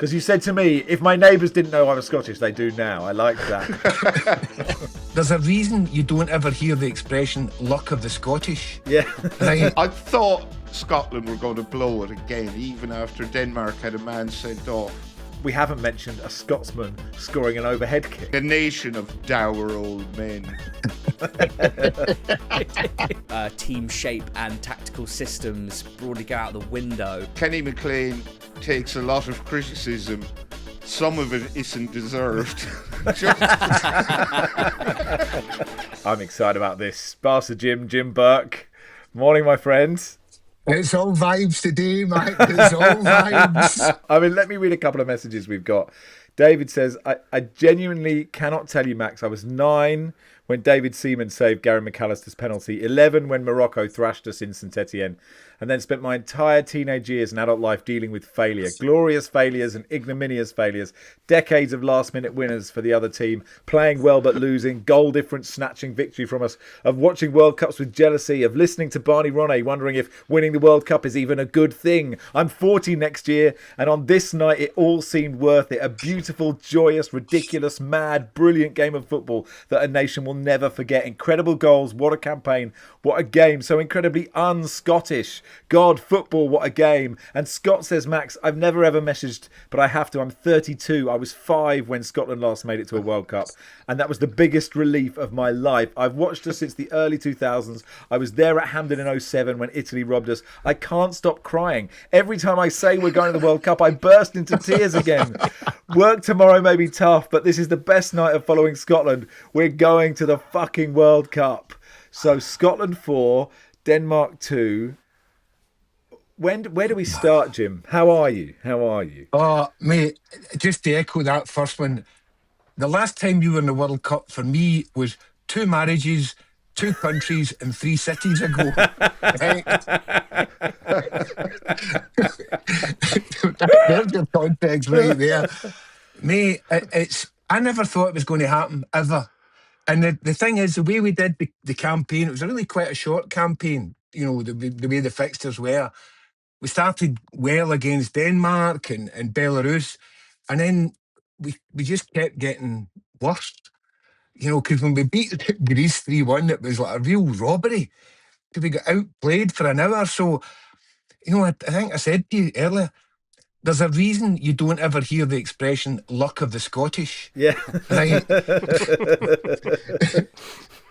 Because you said to me, if my neighbours didn't know I was Scottish, they do now. I like that. There's a reason you don't ever hear the expression luck of the Scottish. Yeah. Right? I thought Scotland were going to blow it again, even after Denmark had a man sent off. We haven't mentioned a Scotsman scoring an overhead kick. A nation of dour old men. Team shape and tactical systems broadly go out the window. Kenny McLean takes a lot of criticism. Some of it isn't deserved. I'm excited about this. Barca Jim Burke. Morning, my friends. It's all vibes today, mate. It's all vibes. I mean, let me read a couple of messages we've got. David says, I genuinely cannot tell you, Max. I was 9 when David Seaman saved Gary McAllister's penalty, 11 when Morocco thrashed us in St Etienne, and then spent my entire teenage years and adult life dealing with failure. Glorious failures and ignominious failures. Decades of last-minute winners for the other team, playing well but losing, goal difference snatching victory from us, of watching World Cups with jealousy, of listening to Barney Ronay wondering if winning the World Cup is even a good thing. I'm 40 next year, and on this night it all seemed worth it. A beautiful, joyous, ridiculous, mad, brilliant game of football that a nation will never forget. Incredible goals, what a campaign, what a game, so incredibly un-Scottish. God, football, what a game. And Scott says, Max, I've never ever messaged, but I have to. I'm 32. I was 5 when Scotland last made it to a World Cup, and that was the biggest relief of my life. I've watched us since the early 2000s. I was there at Hampden in 07 when Italy robbed us. I can't stop crying. Every time I say we're going to the World Cup, I burst into tears again. Work tomorrow may be tough, but this is the best night of following Scotland. We're going to the fucking World Cup. So Scotland 4, Denmark 2. Where do we start, Jim? How are you? Oh, mate, just to echo that first one, the last time you were in the World Cup for me was 2 marriages, 2 countries and 3 cities ago. Right? There's your context right there. Mate, I never thought it was going to happen, ever. And the thing is, the way we did the campaign, it was really quite a short campaign, you know, the way the fixtures were. We started well against Denmark and Belarus, and then we just kept getting worse. You know, because when we beat Greece 3-1, it was like a real robbery. Because we got outplayed for an hour. So, you know, I think I said to you earlier, there's a reason you don't ever hear the expression luck of the Scottish. Yeah. Right?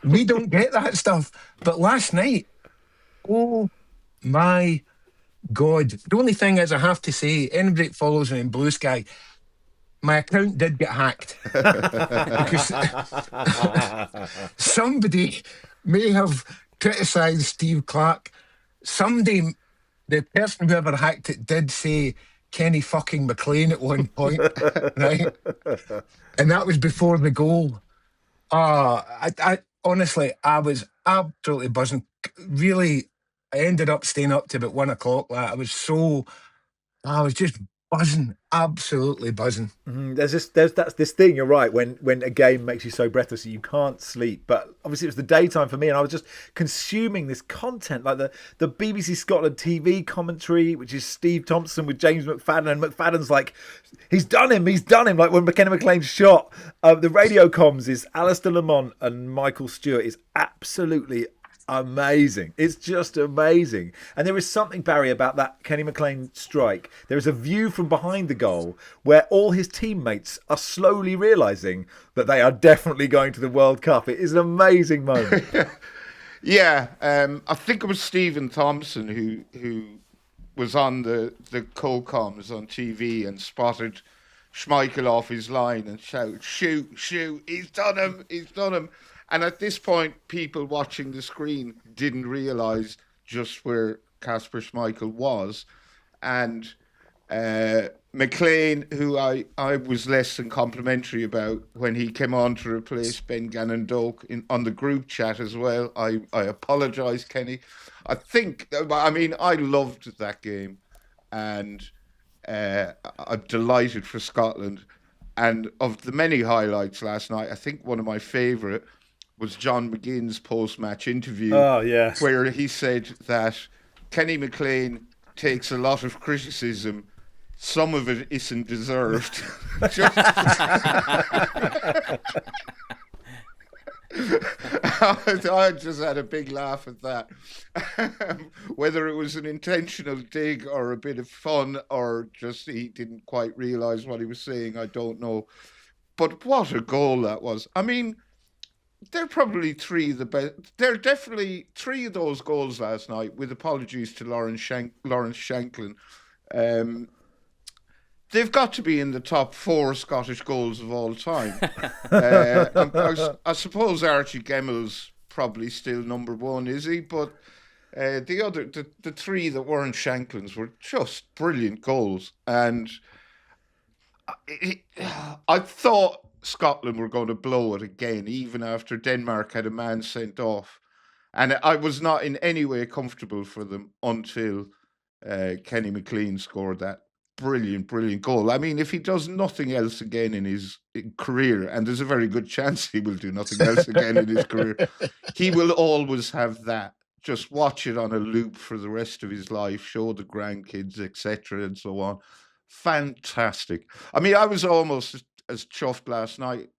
We don't get that stuff. But last night, oh my God. The only thing is, I have to say, anybody that follows me in Blue Sky, my account did get hacked. Because somebody may have criticised Steve Clarke. Somebody, the person who ever hacked it, did say Kenny fucking McLean at one point, right? And that was before the goal. I honestly, I was absolutely buzzing. Really, I ended up staying up to about 1 o'clock. I was just buzzing, absolutely buzzing. That's this thing. You're right. When a game makes you so breathless that you can't sleep. But obviously it was the daytime for me, and I was just consuming this content, like the BBC Scotland TV commentary, which is Steve Thompson with James McFadden, and McFadden's like, he's done him. Like when McKenna McLean's shot. The radio comms is Alistair Lamont and Michael Stewart is absolutely amazing. It's just amazing. And there is something, Barry, about that Kenny McLean strike. There is a view from behind the goal where all his teammates are slowly realising that they are definitely going to the World Cup. It is an amazing moment. Yeah, I think it was Stephen Thompson who was on the co-coms on TV and spotted Schmeichel off his line and shouted, shoot, he's done him. And at this point, people watching the screen didn't realise just where Kasper Schmeichel was. And McLean, who I was less than complimentary about when he came on to replace Ben Gannon-Doak on the group chat as well. I apologise, Kenny. I loved that game. And I'm delighted for Scotland. And of the many highlights last night, I think one of my favourite was John McGinn's post-match interview. Oh, yeah. Where he said that Kenny McLean takes a lot of criticism. some of it isn't deserved. Just- I just had a big laugh at that. Whether it was an intentional dig or a bit of fun or just he didn't quite realise what he was saying, I don't know. But what a goal that was. I mean, they're probably three of the best. They're definitely three of those goals last night, with apologies to Lawrence Shanklin. They've got to be in the top 4 Scottish goals of all time. I suppose Archie Gemmell's probably still number 1, is he? But the three that weren't Shanklin's were just brilliant goals. And I thought Scotland were going to blow it again, even after Denmark had a man sent off. And I was not in any way comfortable for them until Kenny McLean scored that brilliant goal. I mean, if he does nothing else again in his career, and there's a very good chance he will do nothing else again in his career, he will always have that. Just watch it on a loop for the rest of his life, show the grandkids, etc., and so on. Fantastic. I mean, I was almost as chuffed last night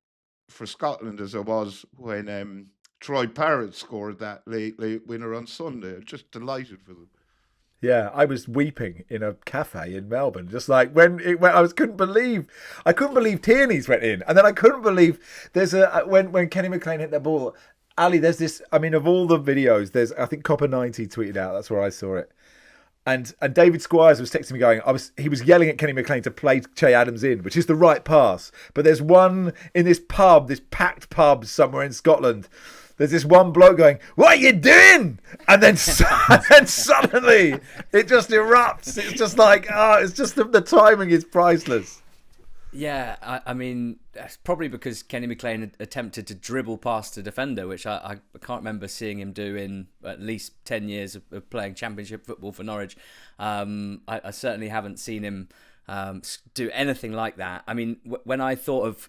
for Scotland as I was when Troy Parrott scored that late winner on Sunday. Just delighted for them. Yeah, I was weeping in a cafe in Melbourne, just like when couldn't believe Tierney's went in, and then I couldn't believe when Kenny McLean hit that ball. Ali, there's this. I mean, of all the videos, I think Copper 90 tweeted out. That's where I saw it, and David Squires was texting me going, he was yelling at Kenny McLean to play Che Adams in, which is the right pass, but there's one in this packed pub somewhere in Scotland. There's this one bloke going, "What are you doing?" And then suddenly it just erupts. It's just like, it's just the timing is priceless. Yeah, I mean, that's probably because Kenny McLean attempted to dribble past a defender, which I can't remember seeing him do in at least 10 years of playing Championship football for Norwich. I certainly haven't seen him do anything like that. I mean, when I thought of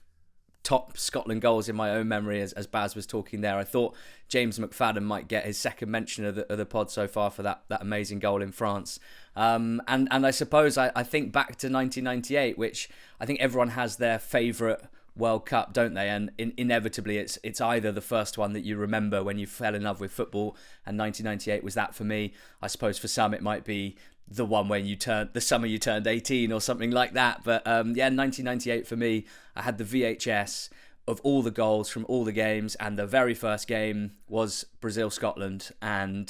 top Scotland goals in my own memory, as Baz was talking there, I thought James McFadden might get his second mention of the pod so far for that amazing goal in France. And I suppose I think back to 1998, which I think everyone has their favourite World Cup, don't they? And inevitably it's either the first one that you remember when you fell in love with football, and 1998 was that for me. I suppose for some it might be the one when the summer you turned 18 or something like that. But 1998 for me, I had the VHS of all the goals from all the games, and the very first game was Brazil-Scotland. And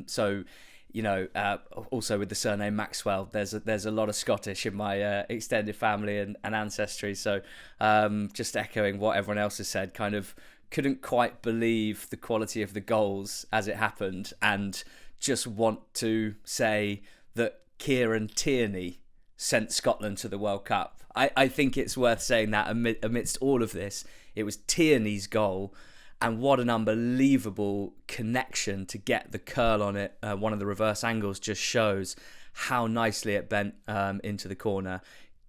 so, you know, also with the surname Maxwell, there's a lot of Scottish in my extended family and ancestry. So just echoing what everyone else has said, kind of couldn't quite believe the quality of the goals as it happened, and just want to say that Kieran Tierney sent Scotland to the World Cup. I think it's worth saying that amidst all of this, it was Tierney's goal, and what an unbelievable connection to get the curl on it. One of the reverse angles just shows how nicely it bent into the corner.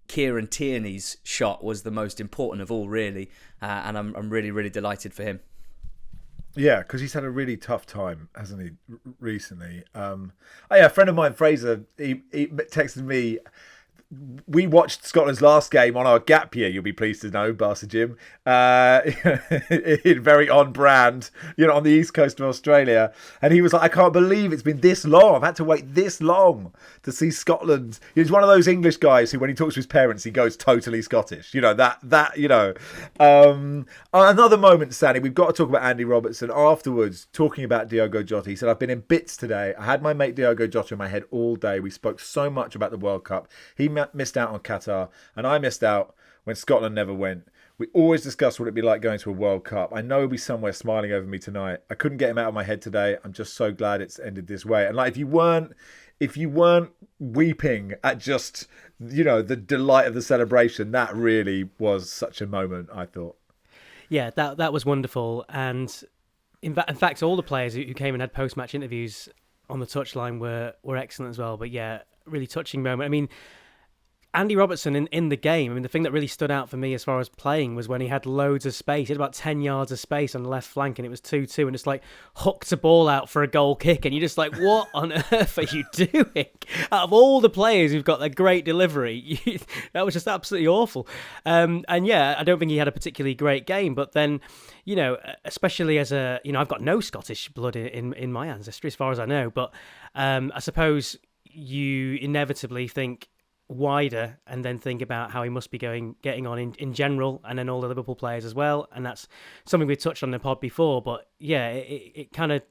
Kieran Tierney's shot was the most important of all, really, and I'm really, really delighted for him. Yeah, because he's had a really tough time, hasn't he, recently? A friend of mine, Fraser, he texted me. We watched Scotland's last game on our gap year, you'll be pleased to know, Barca Jim, very on brand, on the east coast of Australia. And he was like, I can't believe it's been this long. I've had to wait this long to see Scotland. He's one of those English guys who, when he talks to his parents, he goes totally Scottish. Another moment, Sandy, we've got to talk about Andy Robertson afterwards, talking about Diogo Jota. He said, I've been in bits today. I had my mate Diogo Jota in my head all day. We spoke so much about the World Cup. He missed out on Qatar, and I missed out when Scotland never went. We always discuss what it'd be like going to a World Cup. I know he'll be somewhere smiling over me tonight. I couldn't get him out of my head today. I'm just so glad it's ended this way. And if you weren't weeping at just the delight of the celebration, that really was such a moment, I thought. Yeah, that was wonderful. And in fact, all the players who came and had post-match interviews on the touchline were excellent as well. But yeah, really touching moment. I mean, Andy Robertson in the game, I mean, the thing that really stood out for me as far as playing was when he had loads of space. He had about 10 yards of space on the left flank, and it was 2-2, and just like hooked a ball out for a goal kick. And you're just like, what on earth are you doing? Out of all the players who've got a great delivery, that was just absolutely awful. And yeah, I don't think he had a particularly great game, but then, you know, especially as a, you know, I've got no Scottish blood in my ancestry as far as I know, but I suppose you inevitably think wider and then think about how he must be getting on in general, and then all the Liverpool players as well. And that's something we touched on in the pod before, but yeah, it kind of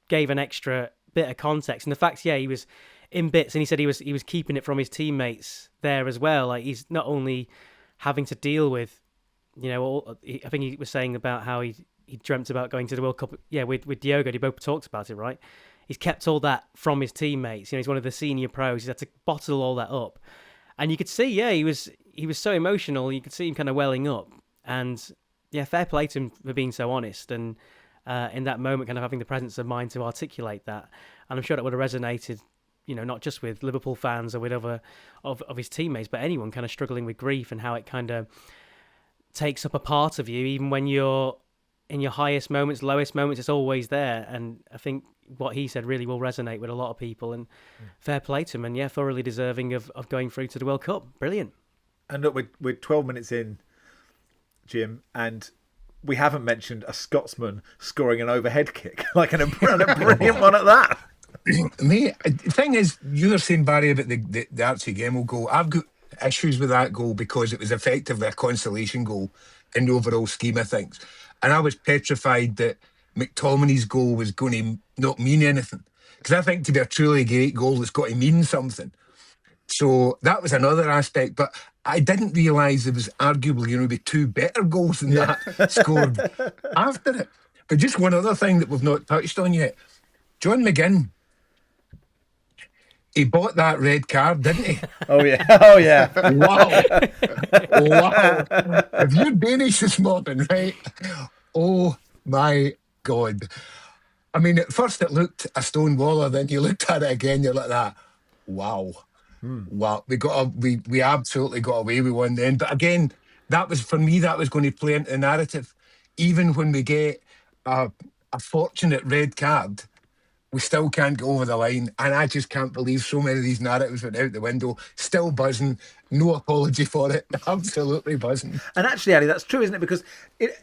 gave an extra bit of context. And the fact, yeah, he was in bits, and he said he was keeping it from his teammates there as well. Like, he's not only having to deal with, you know, I think he was saying about how he dreamt about going to the World Cup, yeah, with Diogo. They both talked about it, right? He's kept all that from his teammates. You know, he's one of the senior pros. He's had to bottle all that up. And you could see, yeah, he was so emotional. You could see him kind of welling up. And yeah, fair play to him for being so honest, and in that moment kind of having the presence of mind to articulate that. And I'm sure that would have resonated, you know, not just with Liverpool fans or with other of his teammates, but anyone kind of struggling with grief, and how it kind of takes up a part of you, even when you're in your highest moments, lowest moments, it's always there. And I think what he said really will resonate with a lot of people, and fair play to him, and yeah, thoroughly deserving of going through to the World Cup. Brilliant. And look, we're 12 minutes in, Jim, and we haven't mentioned a Scotsman scoring an overhead kick, like a brilliant one at that. Mate, the thing is, you were saying, Barry, about the Archie Gemmill goal. I've got issues with that goal because it was effectively a consolation goal in the overall scheme of things. And I was petrified that McTominay's goal was going to not mean anything. Because I think to be a truly great goal, it's got to mean something. So that was another aspect. But I didn't realise there was arguably going to be two better goals than that scored after it. But just one other thing that we've not touched on yet. John McGinn, he bought that red card, didn't he? Oh, yeah. Oh, yeah. Wow. Wow. If you're Danish this morning, right? Oh, my God. I mean, at first it looked a stone waller, then you looked at it again, you're like that. Wow. Wow. We absolutely got away with one then. But again, that was, for me, that was going to play into the narrative. Even when we get a fortunate red card, we still can't go over the line. And I just can't believe so many of these narratives went out the window. Still buzzing. No apology for it. Absolutely buzzing. And actually, Ali, that's true, isn't it? Because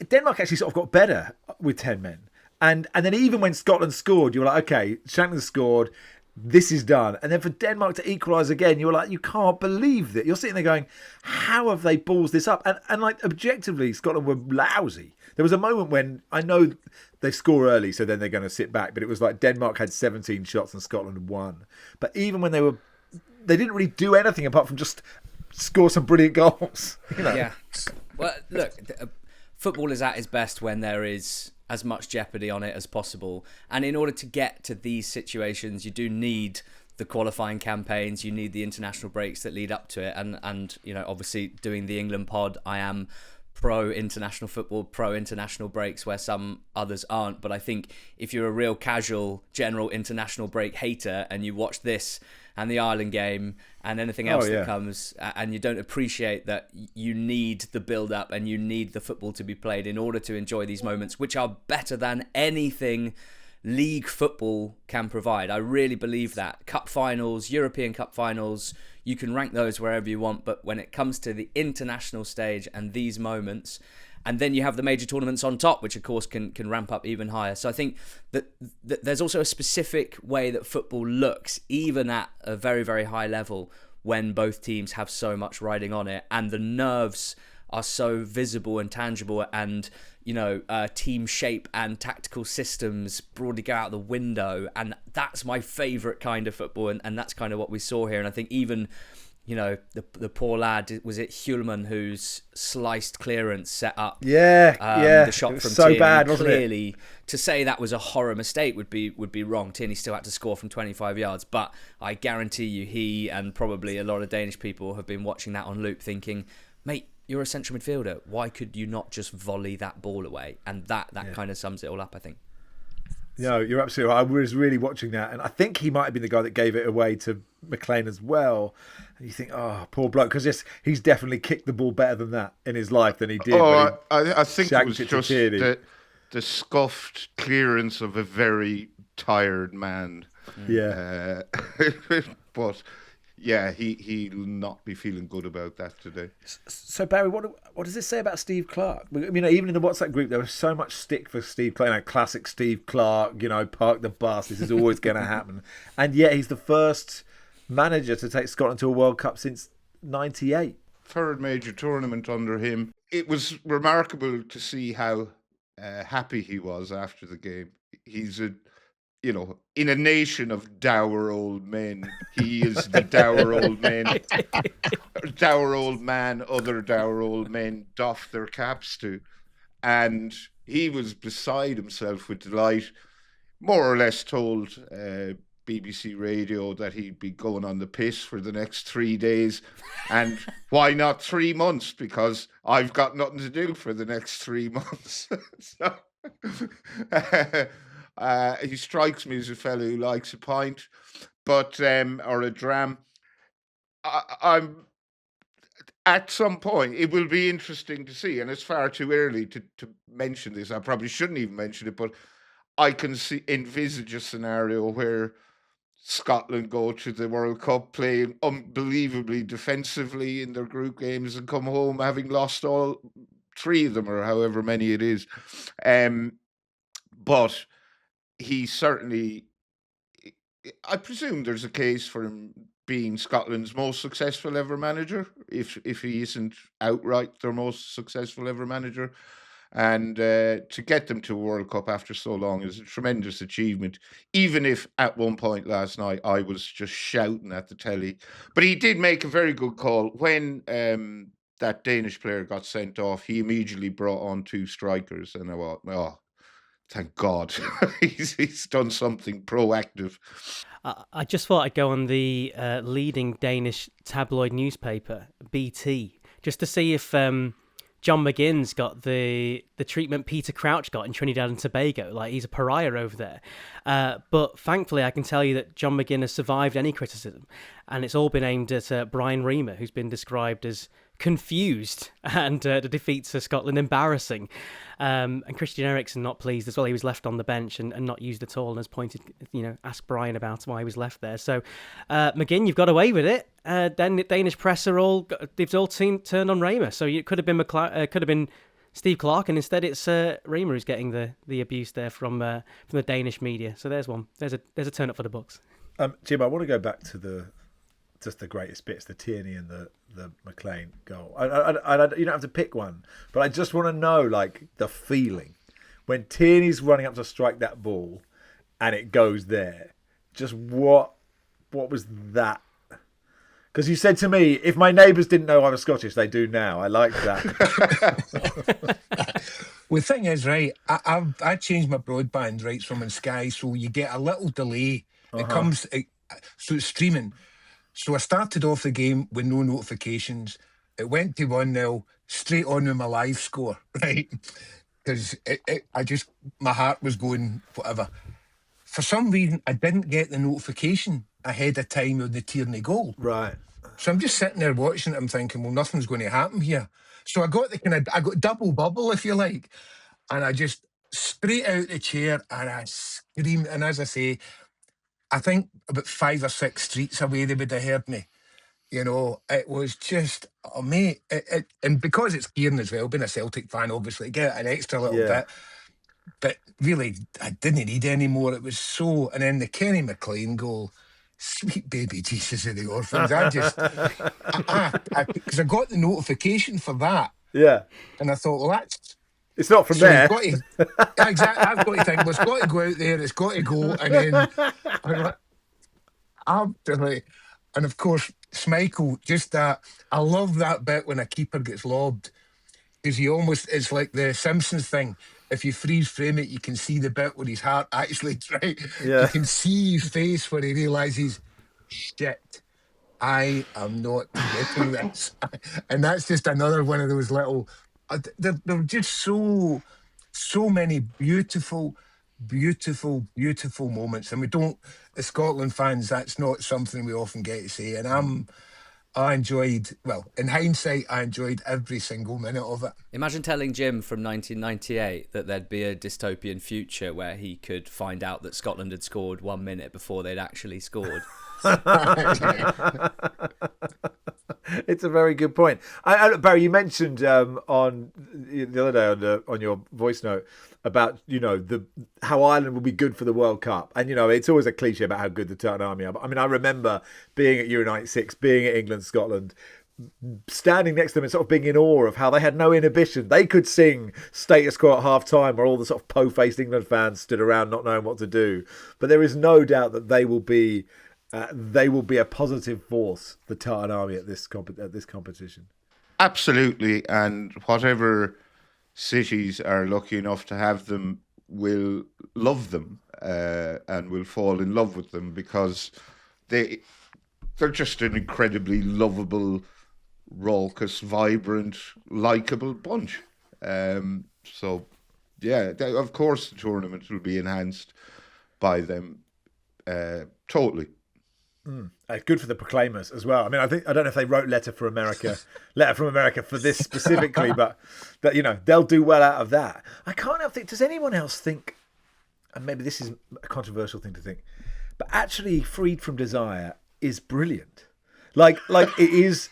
Denmark actually sort of got better with 10 men. And then even when Scotland scored, you were like, okay, Shankland scored, this is done. And then for Denmark to equalise again, you were like, you can't believe that. You're sitting there going, how have they balls this up? And like, objectively, Scotland were lousy. There was a moment when, I know they score early, so then they're going to sit back, but it was like Denmark had 17 shots and Scotland won. But even when they didn't really do anything apart from just score some brilliant goals. You know? Yeah. Well, look, football is at its best when there is as much jeopardy on it as possible. And in order to get to these situations, you do need the qualifying campaigns, you need the international breaks that lead up to it. And you know, obviously doing the England pod, I am pro international football, pro international breaks where some others aren't. But I think if you're a real casual general international break hater and you watch this and the Ireland game and anything else that comes, and you don't appreciate that you need the build-up and you need the football to be played in order to enjoy these moments, which are better than anything league football can provide. I really believe that. Cup finals, European Cup finals, you can rank those wherever you want, but when it comes to the international stage and these moments, and then you have the major tournaments on top, which of course can ramp up even higher. So I think that there's also a specific way that football looks, even at a very, very high level, when both teams have so much riding on it, and the nerves are so visible and tangible, and you know, team shape and tactical systems broadly go out the window. And that's my favourite kind of football, and that's kind of what we saw here. And I think even, you know, the poor lad, was it Hulman, whose sliced clearance set up the shot from so Tierney? bad, wasn't Clearly, it? to say that was a horror mistake would be wrong. Tierney still had to score from 25 yards, but I guarantee you he and probably a lot of Danish people have been watching that on loop thinking, mate, you're a central midfielder. Why could you not just volley that ball away? And that kind of sums it all up, I think. No, you're absolutely right. I was really watching that, and I think he might have been the guy that gave it away to McLean as well. And you think, oh, poor bloke, because he's definitely kicked the ball better than that in his life than he did. Oh, I think it shanked was to just Tierney. the scuffed clearance of a very tired man. Yeah. But yeah, he'll not be feeling good about that today. So Barry, what does this say about Steve Clarke? I mean, even in the WhatsApp group, there was so much stick for Steve Clarke. You know, classic Steve Clarke. You know, park the bus. This is always going to happen. And yet, he's the first manager to take Scotland to a World Cup since '98. Third major tournament under him. It was remarkable to see how happy he was after the game. He's in a nation of dour old men, he is the dour old men, dour old man, other dour old men doff their caps to. And he was beside himself with delight, more or less told BBC Radio that he'd be going on the piss for the next 3 days. And why not 3 months? Because I've got nothing to do for the next 3 months. So, he strikes me as a fellow who likes a pint, but or a dram. I'm at some point. It will be interesting to see, and it's far too early to mention this. I probably shouldn't even mention it, but I can envisage a scenario where Scotland go to the World Cup playing unbelievably defensively in their group games and come home having lost all 3 of them or however many it is. But he certainly, I presume there's a case for him being Scotland's most successful ever manager, if he isn't outright their most successful ever manager. And to get them to a World Cup after so long is a tremendous achievement, even if at one point last night I was just shouting at the telly. But he did make a very good call. When that Danish player got sent off, he immediately brought on 2 strikers. And I thought, oh, thank God, he's done something proactive. I just thought I'd go on the leading Danish tabloid newspaper, BT, just to see if John McGinn's got the treatment Peter Crouch got in Trinidad and Tobago. Like, he's a pariah over there. But thankfully, I can tell you that John McGinn has survived any criticism. And it's all been aimed at Brian Reamer, who's been described as confused and the defeats of Scotland embarrassing. And Christian Eriksen not pleased as well. He was left on the bench and not used at all, and has pointed, asked Brian about why he was left there. So McGinn, you've got away with it. Then the Danish press they've all turned on Raymer. So it could have been Steve Clarke, and instead it's Raymer who's getting the abuse there from the Danish media. So there's one. There's a turn up for the books. Jim, I want to go back to the greatest bits, the Tierney and the McLean goal. You don't have to pick one, but I just want to know, like, the feeling when Tierney's running up to strike that ball and it goes there. Just what was that? Because you said to me, if my neighbours didn't know I was Scottish, they do now. I like that. Well, the thing is, right, I changed my broadband rights from on Sky, so you get a little delay. It comes, so it's streaming. So I started off the game with no notifications. It went to 1-0, straight on with my live score, right? Because my heart was going whatever. For some reason, I didn't get the notification ahead of time of the Tierney goal. Right. So I'm just sitting there watching it. I'm thinking, well, nothing's going to happen here. So I got I got double bubble, if you like. And I just straight out the chair and I screamed. And as I say, I think about 5 or 6 streets away they would have heard me. It was just, oh mate, and because it's Kieran as well, being a Celtic fan, obviously, get an extra little bit. But really, I didn't need any more. It was so, and then the Kenny McLean goal, sweet baby Jesus of the orphans. Because I got the notification for that. Yeah. And I thought, well, it's not from there. Exactly. I've got to think, well, it's got to go out there, it's got to go. And then, absolutely. And of course, Schmeichel, just that. I love that bit when a keeper gets lobbed. Because it's like the Simpsons thing. If you freeze frame it, you can see the bit where his heart actually tries. Yeah. You can see his face where he realises, shit, I am not getting this. And that's just another one of those little... There were just so many beautiful beautiful, beautiful moments. And we don't, the Scotland fans, that's not something we often get to say. And I enjoyed, well, in hindsight, I enjoyed every single minute of it. Imagine telling Jim from 1998 that there'd be a dystopian future where he could find out that Scotland had scored 1 minute before they'd actually scored. It's a very good point. Barry, you mentioned on the other day on your voice note about how Ireland will be good for the World Cup, and it's always a cliche about how good the Tartan Army are. But I mean, I remember being at Euro '96, being at England Scotland, standing next to them and sort of being in awe of how they had no inhibition. They could sing Status Quo at half time, where all the sort of po-faced England fans stood around not knowing what to do. But there is no doubt that they will be a positive force, the Tartan Army, at this competition. Absolutely, and whatever cities are lucky enough to have them will love them and will fall in love with them, because they're just an incredibly lovable, raucous, vibrant, likeable bunch. So, yeah, of course the tournament will be enhanced by them, totally. Good for the Proclaimers as well. I mean, I don't know if they wrote Letter from America for this specifically, but that they'll do well out of that. I can't help think. Does anyone else think? And maybe this is a controversial thing to think, but actually, Freed from Desire is brilliant. Like it is.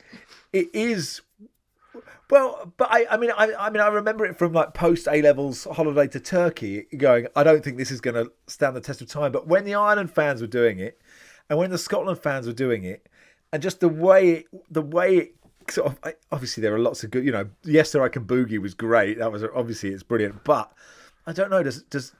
Well, but I mean, I remember it from like post A-levels holiday to Turkey, going, I don't think this is going to stand the test of time. But when the Ireland fans were doing it, and when the Scotland fans were doing it, and just the way it sort of, obviously there are lots of good, Yes Sir I Can Boogie was great. That was obviously, it's brilliant. But I don't know, does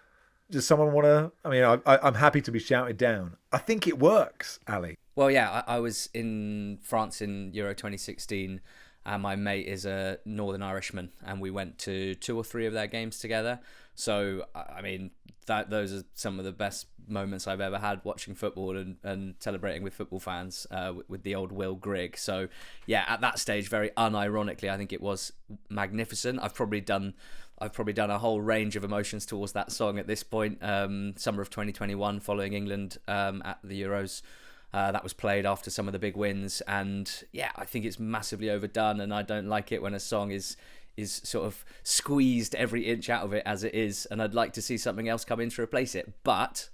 someone want to? I mean, I'm happy to be shouted down. I think it works, Ali. Well, yeah, I was in France in Euro 2016, and my mate is a Northern Irishman, and we went to 2 or 3 of their games together. So, I mean, those are some of the best moments I've ever had watching football and celebrating with football fans with the old Will Grigg. So, yeah, at that stage, very unironically, I think it was magnificent. I've probably done a whole range of emotions towards that song at this point. Summer of 2021, following England at the Euros. That was played after some of the big wins, and yeah, I think it's massively overdone, and I don't like it when a song is sort of squeezed every inch out of it as it is, and I'd like to see something else come in to replace it. But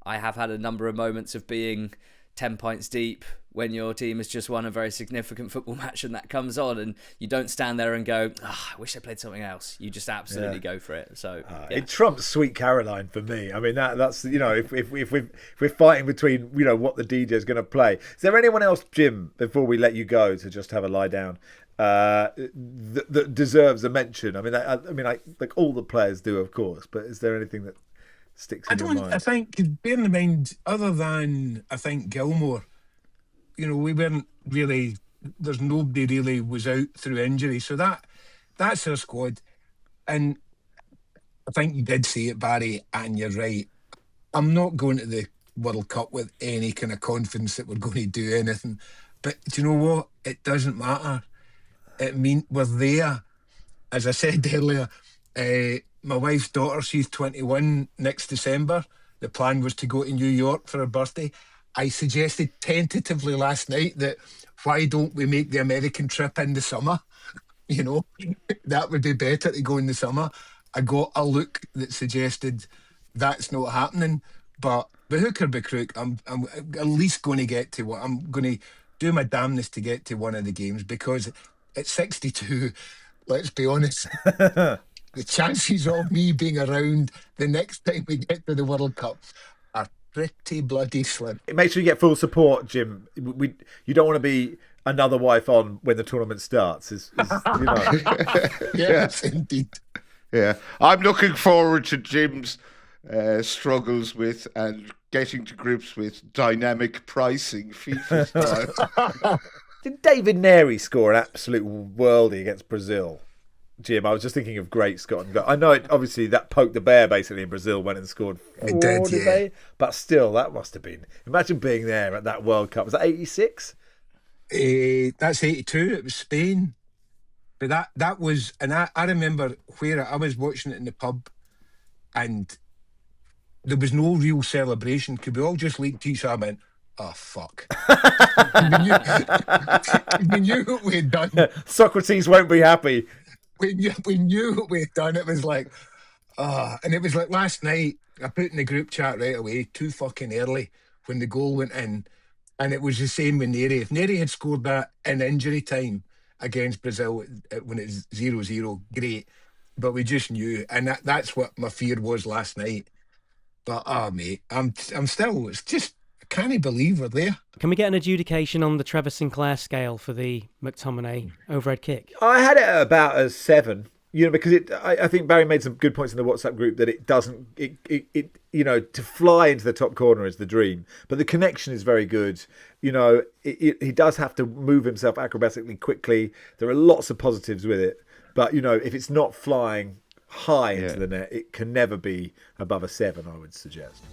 I have had a number of moments of being 10 pints deep when your team has just won a very significant football match and that comes on, and you don't stand there and go, I wish they played something else. You just absolutely go for it. So it trumps Sweet Caroline for me. I mean, that's if we're fighting between what the DJ is going to play. Is there anyone else, Jim, before we let you go to just have a lie down, that deserves a mention? I mean, like all the players do, of course, but is there anything that sticks in your mind? I think, bearing in mind, other than, I think, Gilmore, we weren't really, there's nobody really was out through injury. So that's our squad. And I think you did say it, Barry, and you're right. I'm not going to the World Cup with any kind of confidence that we're going to do anything. But do you know what? It doesn't matter. We're there. As I said earlier, my wife's daughter, she's 21 next December. The plan was to go to New York for her birthday. I suggested tentatively last night that why don't we make the American trip in the summer? That would be better to go in the summer. I got a look that suggested that's not happening. But hook or by crook, I'm at least going to get to what I'm going to do my damnedest to get to one of the games, because at 62, let's be honest, the chances of me being around the next time we get to the World Cup are pretty bloody slim. Make sure you get full support, Jim. You don't want to be another wife on when the tournament starts. Yes, indeed. Yeah, I'm looking forward to Jim's struggles with and getting to grips with dynamic pricing FIFA style. Did David Neri score an absolute worldie against Brazil? Jim, I was just thinking of great Scotland. I know obviously that poked the bear basically, and Brazil went and scored 4, it did, did they? But still, that must have been. Imagine being there at that World Cup. Was that 86? That's 82. It was Spain. But that was, and I remember where I was watching it in the pub, and there was no real celebration. Could we all just leak to each other and went, oh, fuck. we knew what we had done. Socrates won't be happy. We knew what we had done. It was like, and it was like last night, I put in the group chat right away, too fucking early when the goal went in. And it was the same with Neri. If Neri had scored that in injury time against Brazil when it's 0-0, great. But we just knew. And that's what my fear was last night. But, mate, I'm still, it's just, I can't believe we're there. Can we get an adjudication on the Trevor Sinclair scale for the McTominay overhead kick? I had it at about a 7. Because I think Barry made some good points in the WhatsApp group that it doesn't, to fly into the top corner is the dream, but the connection is very good. He does have to move himself acrobatically quickly. There are lots of positives with it, but if it's not flying high into the net, it can never be above a 7, I would suggest.